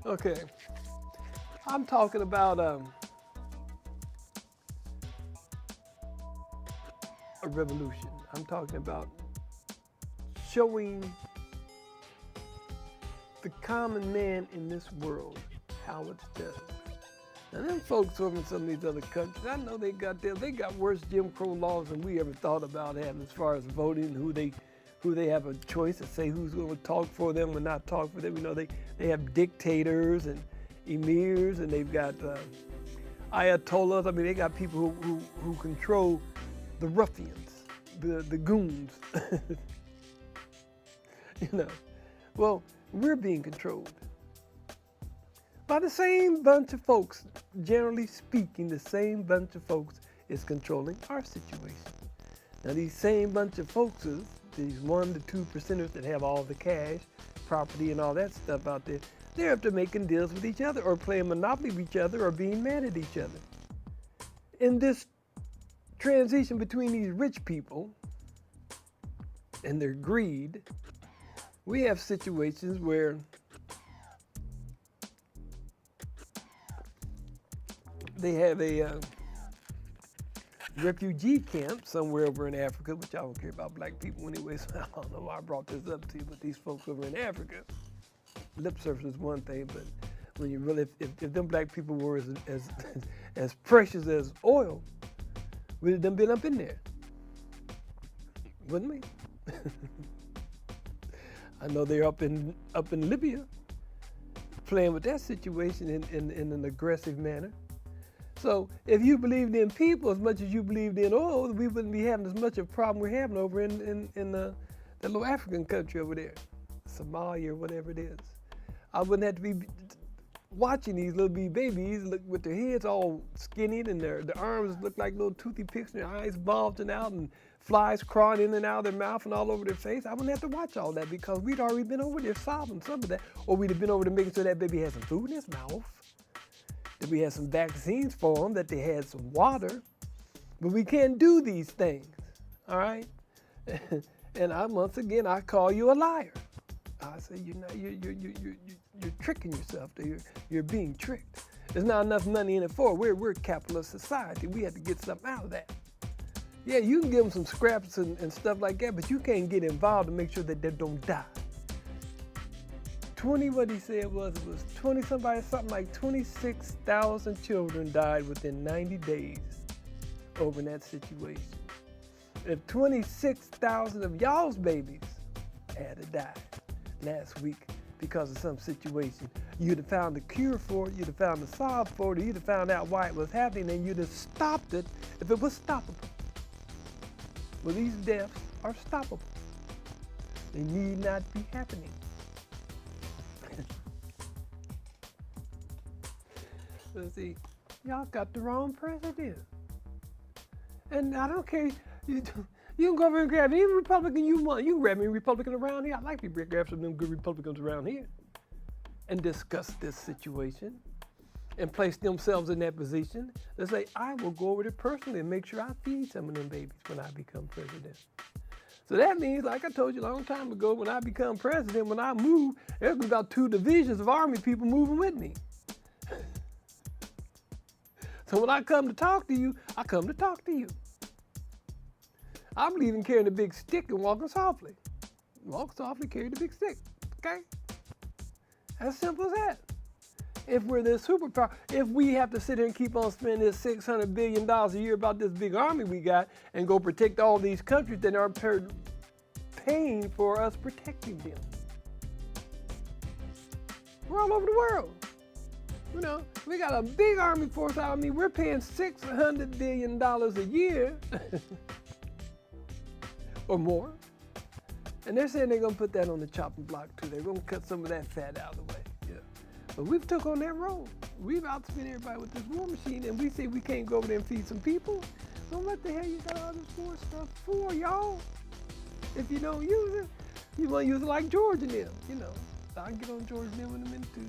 Okay, I'm talking about a revolution. I'm talking about showing the common man in this world how it's done. Now, them folks over in some of these other countries, I know they got worse Jim Crow laws than we ever thought about having as far as voting, who they have a choice to say who's going to talk for them or not talk for them. You know, they have dictators and emirs, and they've got ayatollahs. I mean, they got people who control the ruffians, the goons. You know, well, we're being controlled by the same bunch of folks. Generally speaking, the same bunch of folks is controlling our situation. Now, these same bunch of folks, these 1 to 2% that have all the cash, property, and all that stuff out there, they're up to making deals with each other or playing Monopoly with each other or being mad at each other. In this transition between these rich people and their greed, we have situations where they have a refugee camp somewhere over in Africa, which I don't care about black people anyway, so I don't know why I brought this up to you, but these folks over in Africa, lip service is one thing, but when you really, if them black people were as precious as oil, we'd have done been up in there, wouldn't we? I know they're up in Libya, playing with that situation in an aggressive manner. So if you believed in people as much as you believed in oil, we wouldn't be having as much of a problem we're having over in the little African country over there, Somalia or whatever it is. I wouldn't have to be watching these little babies look with their heads all skinny and their arms look like little toothy picks and their eyes bulging out and flies crawling in and out of their mouth and all over their face. I wouldn't have to watch all that because we'd already been over there solving some of that, or we'd have been over there making sure that baby had some food in his mouth, that we had some vaccines for them, that they had some water. But we can't do these things, all right? And once again, I call you a liar. I say, you're tricking yourself. You're being tricked. There's not enough money in it for it. We're a capitalist society. We have to get something out of that. Yeah, you can give them some scraps and stuff like that, but you can't get involved to make sure that they don't die. 20, what he said was 20 somebody, something like 26,000 children died within 90 days over in that situation. If 26,000 of y'all's babies had to die last week because of some situation, you'd have found the cure for it, you'd have found the solve for it, you'd have found out why it was happening, and you'd have stopped it if it was stoppable. Well, these deaths are stoppable. They need not be happening. So see, y'all got the wrong president. And I don't care, you can go over and grab any Republican you want. You can grab any Republican around here. I'd like to grab some of them good Republicans around here and discuss this situation and place themselves in that position to say, I will go over there personally and make sure I feed some of them babies when I become president. So that means, like I told you a long time ago, when I become president, when I move, there's about 2 divisions of army people moving with me. So when I come to talk to you, I come to talk to you. I believe in carrying a big stick and walking softly. Walk softly, carry the big stick, okay? As simple as that. If we're the superpower, if we have to sit here and keep on spending this $600 billion a year about this big army we got and go protect all these countries that aren't paying for us protecting them. We're all over the world. You know, we got a big army force out. I mean, we're paying $600 billion a year or more. And they're saying they're going to put that on the chopping block too. They're going to cut some of that fat out of the way. Yeah. But we've took on that road. We've outspent everybody with this war machine, and we say we can't go over there and feed some people. So what the hell you got all this war stuff for, y'all? If you don't use it, you want to use it like George and them, you know. I'll get on George and them in a minute too.